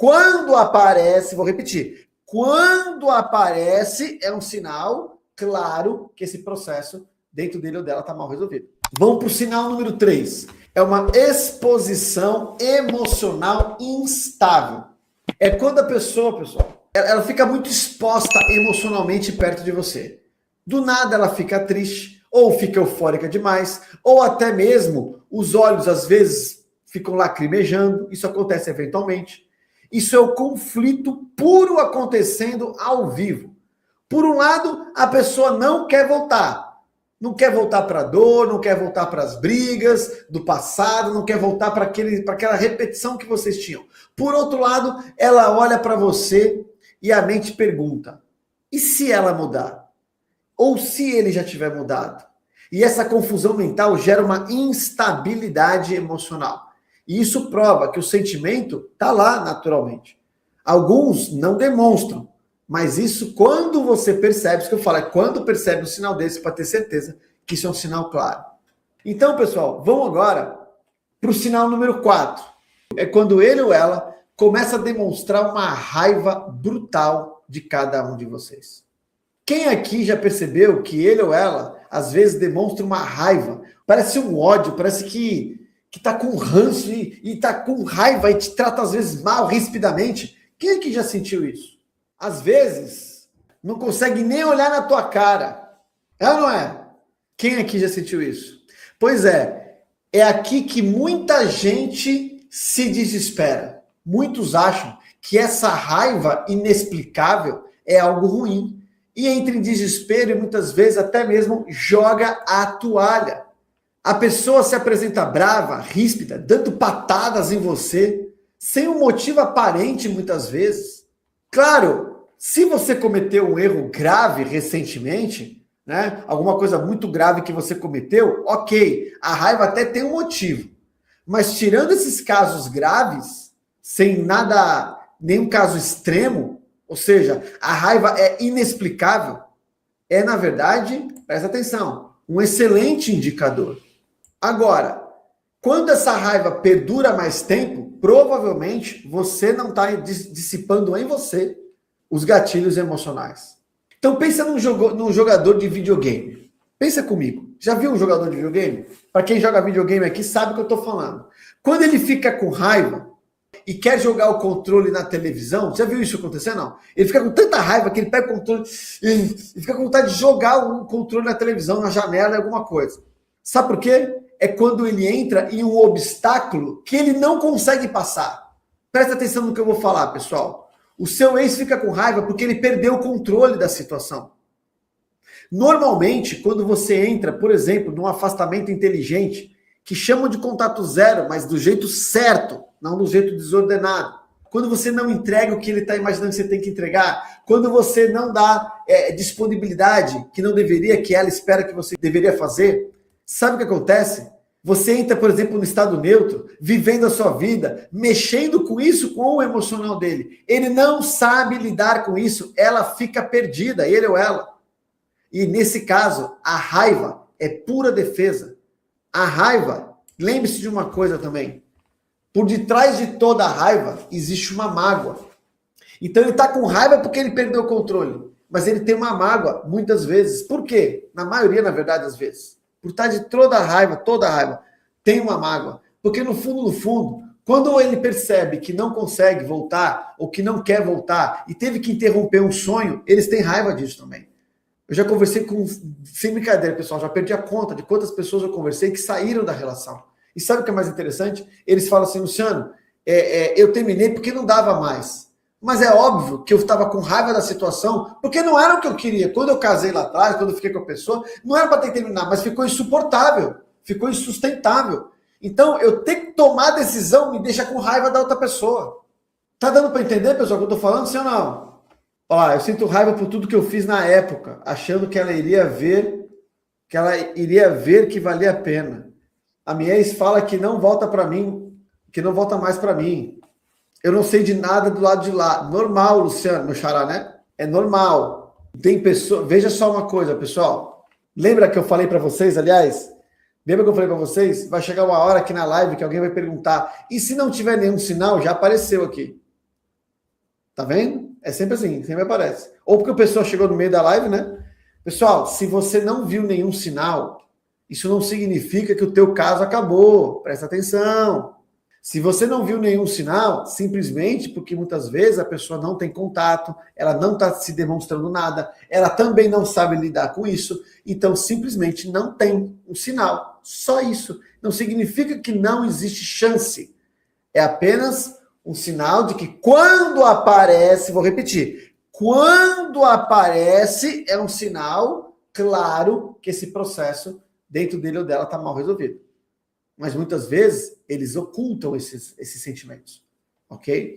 Quando aparece, vou repetir, quando aparece é um sinal claro que esse processo dentro dele ou dela está mal resolvido. Vamos para o sinal número 3. É uma exposição emocional instável. É quando a pessoa, pessoal, ela fica muito exposta emocionalmente perto de você. Do nada ela fica triste, ou fica eufórica demais, ou até mesmo os olhos às vezes ficam lacrimejando. Isso acontece eventualmente. Isso é o conflito puro acontecendo ao vivo. Por um lado, a pessoa não quer voltar. Não quer voltar para a dor, não quer voltar para as brigas do passado, não quer voltar para aquela repetição que vocês tinham. Por outro lado, ela olha para você e a mente pergunta: e se ela mudar? Ou se ele já tiver mudado? E essa confusão mental gera uma instabilidade emocional. E isso prova que o sentimento está lá naturalmente. Alguns não demonstram, mas isso quando você percebe, isso que eu falo, é quando percebe um sinal desse para ter certeza que isso é um sinal claro. Então, pessoal, vamos agora para o sinal número 4. É quando ele ou ela começa a demonstrar uma raiva brutal de cada um de vocês. Quem aqui já percebeu que ele ou ela, às vezes, demonstra uma raiva? Parece um ódio, parece que tá com ranço e tá com raiva e te trata, às vezes, mal, rispidamente. Quem aqui já sentiu isso? Às vezes, não consegue nem olhar na tua cara. É ou não é? Quem aqui já sentiu isso? Pois é aqui que muita gente se desespera. Muitos acham que essa raiva inexplicável é algo ruim. E entra em desespero e muitas vezes até mesmo joga a toalha. A pessoa se apresenta brava, ríspida, dando patadas em você, sem um motivo aparente muitas vezes. Claro, se você cometeu um erro grave recentemente, né, alguma coisa muito grave que você cometeu, ok, a raiva até tem um motivo. Mas tirando esses casos graves, sem nada, nenhum caso extremo, ou seja, a raiva é inexplicável, é, na verdade, presta atenção, um excelente indicador. Agora, quando essa raiva perdura mais tempo, provavelmente você não está dissipando em você os gatilhos emocionais. Então pensa num jogador de videogame. Pensa comigo. Já viu um jogador de videogame? Para quem joga videogame aqui sabe o que eu estou falando. Quando ele fica com raiva e quer jogar o controle na televisão, já viu isso acontecer? Não. Ele fica com tanta raiva que ele pega o controle e fica com vontade de jogar o controle na televisão, na janela, alguma coisa. Sabe por quê? É quando ele entra em um obstáculo que ele não consegue passar. Presta atenção no que eu vou falar, pessoal. O seu ex fica com raiva porque ele perdeu o controle da situação. Normalmente, quando você entra, por exemplo, num afastamento inteligente, que chamam de contato zero, mas do jeito certo, não do jeito desordenado. Quando você não entrega o que ele está imaginando que você tem que entregar, quando você não dá disponibilidade que não deveria, que ela espera que você deveria fazer, sabe o que acontece? Você entra, por exemplo, no estado neutro, vivendo a sua vida, mexendo com isso, com o emocional dele. Ele não sabe lidar com isso, ela fica perdida, ele ou ela. E nesse caso, a raiva é pura defesa. A raiva, lembre-se de uma coisa também, por detrás de toda a raiva existe uma mágoa. Então ele está com raiva porque ele perdeu o controle, mas ele tem uma mágoa muitas vezes. Por quê? Na maioria, na verdade, às vezes. Por trás de toda a raiva, tem uma mágoa. Porque no fundo, quando ele percebe que não consegue voltar, ou que não quer voltar, e teve que interromper um sonho, eles têm raiva disso também. Eu já conversei com, sem brincadeira, pessoal, já perdi a conta de quantas pessoas eu conversei que saíram da relação. E sabe o que é mais interessante? Eles falam assim, Luciano, eu terminei porque não dava mais. Mas é óbvio que eu estava com raiva da situação, porque não era o que eu queria. Quando eu casei lá atrás, quando eu fiquei com a pessoa, não era para ter que terminar, mas ficou insuportável, ficou insustentável. Então, eu ter que tomar a decisão me deixa com raiva da outra pessoa. Tá dando para entender, pessoal, o que eu tô falando, sim ou não? Ó, eu sinto raiva por tudo que eu fiz na época, achando que ela iria ver que valia a pena. A minha ex fala que não volta para mim, que não volta mais para mim. Eu não sei de nada do lado de lá. Normal, Luciano, meu xará, né? É normal. Tem pessoa. Veja só uma coisa, pessoal. Lembra que eu falei para vocês, aliás? Lembra que eu falei para vocês? Vai chegar uma hora aqui na live que alguém vai perguntar. E se não tiver nenhum sinal, já apareceu aqui. Tá vendo? É sempre assim, sempre aparece. Ou porque o pessoal chegou no meio da live, né? Pessoal, se você não viu nenhum sinal, isso não significa que o teu caso acabou. Presta atenção. Se você não viu nenhum sinal, simplesmente porque muitas vezes a pessoa não tem contato, ela não está se demonstrando nada, ela também não sabe lidar com isso, então simplesmente não tem um sinal. Só isso. Não significa que não existe chance. É apenas um sinal de que quando aparece, vou repetir, quando aparece é um sinal claro que esse processo dentro dele ou dela está mal resolvido. Mas muitas vezes eles ocultam esses sentimentos, ok?